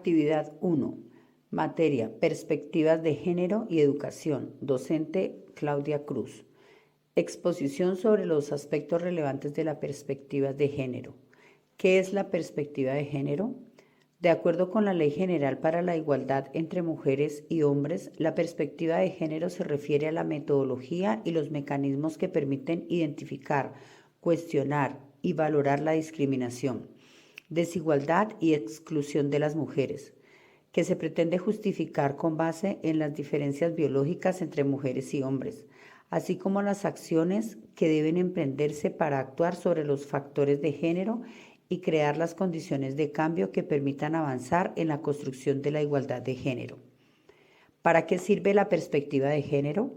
Actividad 1. Materia: Perspectivas de Género y Educación. Docente: Claudia Cruz. Exposición sobre los aspectos relevantes de la perspectiva de género. ¿Qué es la perspectiva de género? De acuerdo con la Ley General para la Igualdad entre Mujeres y Hombres, la perspectiva de género se refiere a la metodología y los mecanismos que permiten identificar, cuestionar y valorar la discriminación, desigualdad y exclusión de las mujeres, que se pretende justificar con base en las diferencias biológicas entre mujeres y hombres, así como las acciones que deben emprenderse para actuar sobre los factores de género y crear las condiciones de cambio que permitan avanzar en la construcción de la igualdad de género. ¿Para qué sirve la perspectiva de género?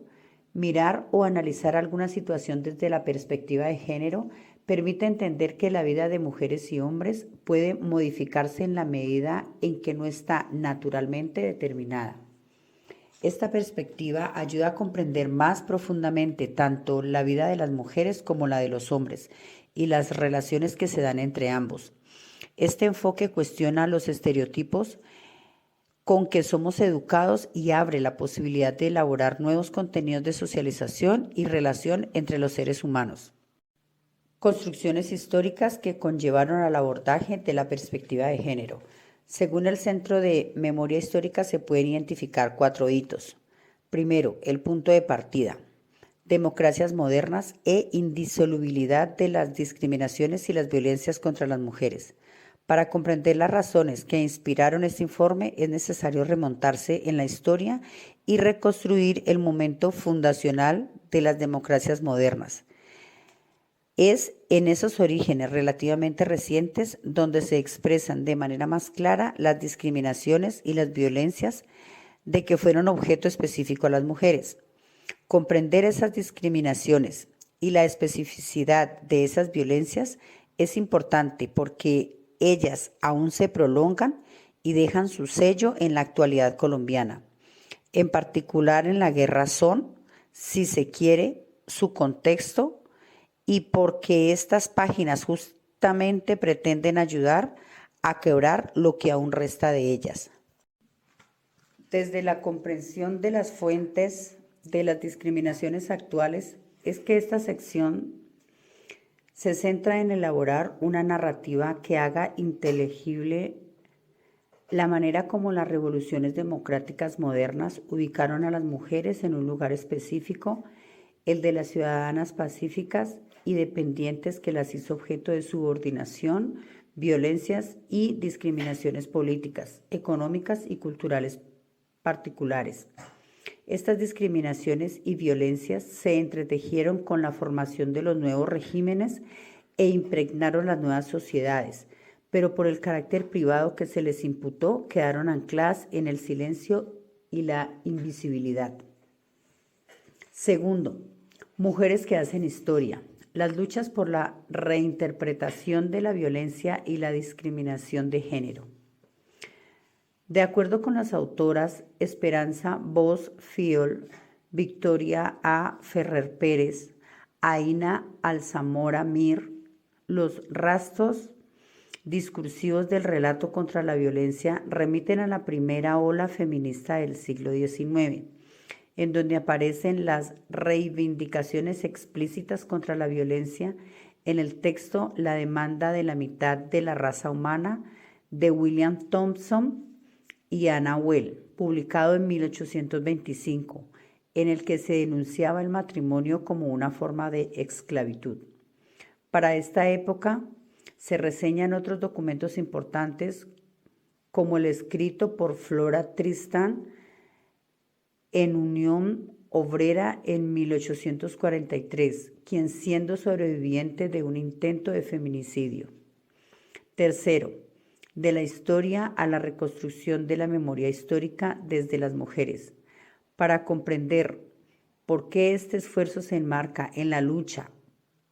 Mirar o analizar alguna situación desde la perspectiva de género permite entender que la vida de mujeres y hombres puede modificarse en la medida en que no está naturalmente determinada. Esta perspectiva ayuda a comprender más profundamente tanto la vida de las mujeres como la de los hombres y las relaciones que se dan entre ambos. Este enfoque cuestiona los estereotipos con que somos educados y abre la posibilidad de elaborar nuevos contenidos de socialización y relación entre los seres humanos. Construcciones históricas que conllevaron al abordaje de la perspectiva de género. Según el Centro de Memoria Histórica se pueden identificar 4 hitos. Primero, el punto de partida. Democracias modernas e indisolubilidad de las discriminaciones y las violencias contra las mujeres. Para comprender las razones que inspiraron este informe es necesario remontarse en la historia y reconstruir el momento fundacional de las democracias modernas. Es en esos orígenes relativamente recientes donde se expresan de manera más clara las discriminaciones y las violencias de que fueron objeto específico a las mujeres. Comprender esas discriminaciones y la especificidad de esas violencias es importante porque ellas aún se prolongan y dejan su sello en la actualidad colombiana. En particular en la guerra son, si se quiere, su contexto y porque estas páginas justamente pretenden ayudar a quebrar lo que aún resta de ellas. Desde la comprensión de las fuentes de las discriminaciones actuales es que esta sección se centra en elaborar una narrativa que haga inteligible la manera como las revoluciones democráticas modernas ubicaron a las mujeres en un lugar específico, el de las ciudadanas pacíficas y dependientes que las hizo objeto de subordinación, violencias y discriminaciones políticas, económicas y culturales particulares. Estas discriminaciones y violencias se entretejieron con la formación de los nuevos regímenes e impregnaron las nuevas sociedades, pero por el carácter privado que se les imputó quedaron ancladas en el silencio y la invisibilidad. Segundo, mujeres que hacen historia. Las luchas por la reinterpretación de la violencia y la discriminación de género. De acuerdo con las autoras Esperanza Vos Fiol, Victoria A. Ferrer Pérez, Aina Alzamora Mir, los rastros discursivos del relato contra la violencia remiten a la primera ola feminista del siglo XIX, en donde aparecen las reivindicaciones explícitas contra la violencia en el texto La demanda de la mitad de la raza humana de William Thompson y Anna Well, publicado en 1825, en el que se denunciaba el matrimonio como una forma de esclavitud. Para esta época se reseñan otros documentos importantes como el escrito por Flora Tristan en Unión Obrera en 1843, quien siendo sobreviviente de un intento de feminicidio. Tercero, de la historia a la reconstrucción de la memoria histórica desde las mujeres. Para comprender por qué este esfuerzo se enmarca en la lucha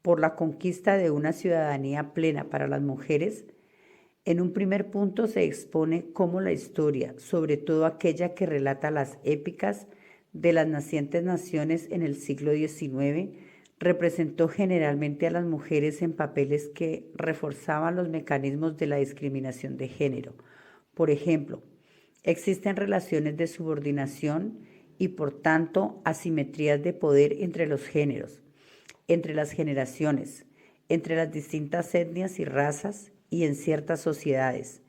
por la conquista de una ciudadanía plena para las mujeres, en un primer punto se expone cómo la historia, sobre todo aquella que relata las épicas de las nacientes naciones en el siglo XIX, representó generalmente a las mujeres en papeles que reforzaban los mecanismos de la discriminación de género, Por ejemplo, existen relaciones de subordinación y por tanto asimetrías de poder entre los géneros, entre las generaciones, entre las distintas etnias y razas y en ciertas sociedades,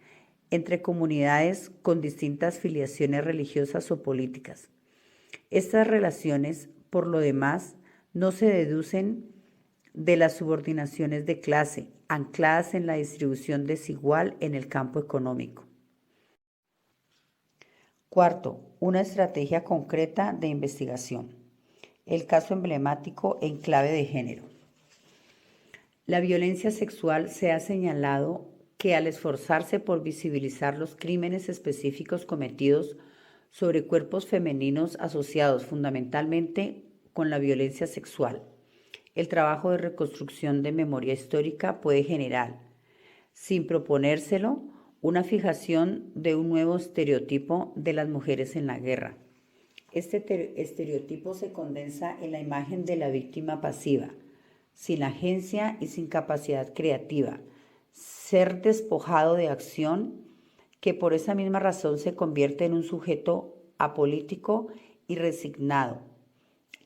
entre comunidades con distintas filiaciones religiosas o políticas. Estas relaciones, por lo demás, no se deducen de las subordinaciones de clase, ancladas en la distribución desigual en el campo económico. Cuarto, una estrategia concreta de investigación. El caso emblemático en clave de género. La violencia sexual se ha señalado que al esforzarse por visibilizar los crímenes específicos cometidos sobre cuerpos femeninos asociados fundamentalmente con la violencia sexual, el trabajo de reconstrucción de memoria histórica puede generar, sin proponérselo, una fijación de un nuevo estereotipo de las mujeres en la guerra. Este estereotipo se condensa en la imagen de la víctima pasiva, sin agencia y sin capacidad creativa, ser despojado de acción, que por esa misma razón se convierte en un sujeto apolítico y resignado,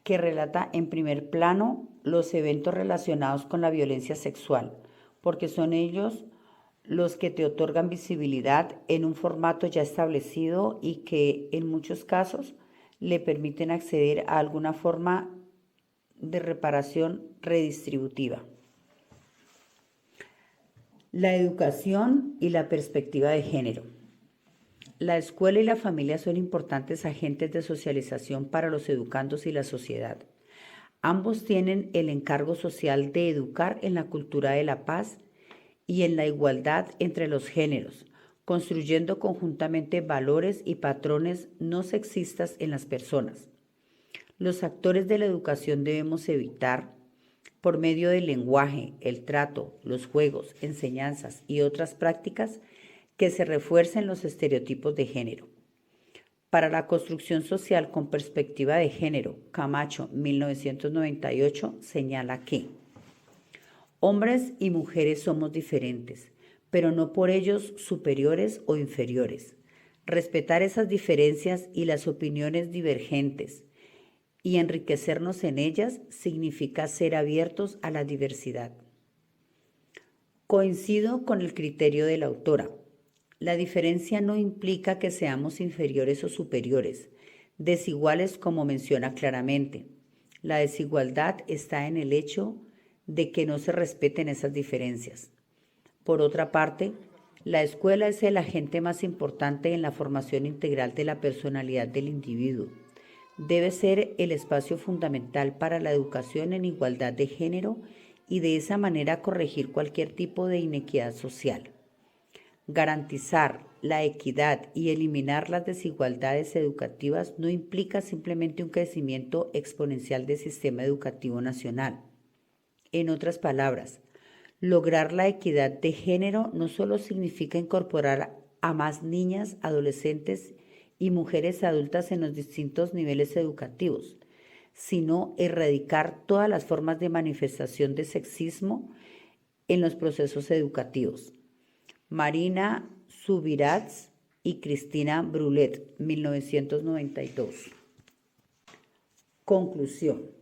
que relata en primer plano los eventos relacionados con la violencia sexual, porque son ellos los que te otorgan visibilidad en un formato ya establecido y que en muchos casos le permiten acceder a alguna forma de reparación redistributiva. La educación y la perspectiva de género. La escuela y la familia son importantes agentes de socialización para los educandos y la sociedad. Ambos tienen el encargo social de educar en la cultura de la paz y en la igualdad entre los géneros, construyendo conjuntamente valores y patrones no sexistas en las personas. Los actores de la educación debemos evitar, por medio del lenguaje, el trato, los juegos, enseñanzas y otras prácticas, que se refuercen los estereotipos de género. Para la construcción social con perspectiva de género, Camacho, 1998, señala que hombres y mujeres somos diferentes, pero no por ellos superiores o inferiores. Respetar esas diferencias y las opiniones divergentes y enriquecernos en ellas significa ser abiertos a la diversidad. Coincido con el criterio de la autora. La diferencia no implica que seamos inferiores o superiores, desiguales como menciona claramente. La desigualdad está en el hecho de que no se respeten esas diferencias. Por otra parte, la escuela es el agente más importante en la formación integral de la personalidad del individuo. Debe ser el espacio fundamental para la educación en igualdad de género y de esa manera corregir cualquier tipo de inequidad social. Garantizar la equidad y eliminar las desigualdades educativas no implica simplemente un crecimiento exponencial del sistema educativo nacional. En otras palabras, lograr la equidad de género no solo significa incorporar a más niñas, adolescentes y mujeres adultas en los distintos niveles educativos, sino erradicar todas las formas de manifestación de sexismo en los procesos educativos. Marina Subirats y Cristina Brulet, 1992. Conclusión.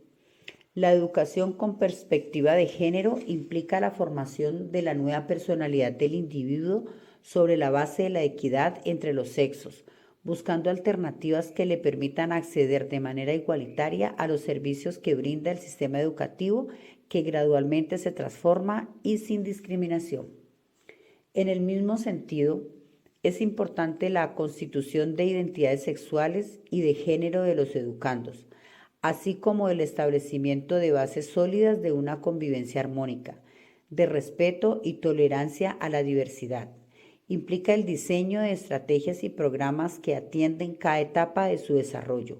La educación con perspectiva de género implica la formación de la nueva personalidad del individuo sobre la base de la equidad entre los sexos, buscando alternativas que le permitan acceder de manera igualitaria a los servicios que brinda el sistema educativo, que gradualmente se transforma y sin discriminación. En el mismo sentido, es importante la constitución de identidades sexuales y de género de los educandos, así como el establecimiento de bases sólidas de una convivencia armónica, de respeto y tolerancia a la diversidad. Implica el diseño de estrategias y programas que atienden cada etapa de su desarrollo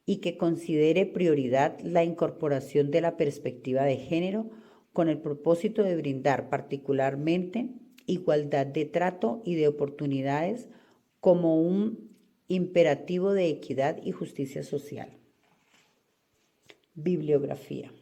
y que considere prioridad la incorporación de la perspectiva de género con el propósito de brindar particularmente igualdad de trato y de oportunidades como un imperativo de equidad y justicia social. Bibliografía.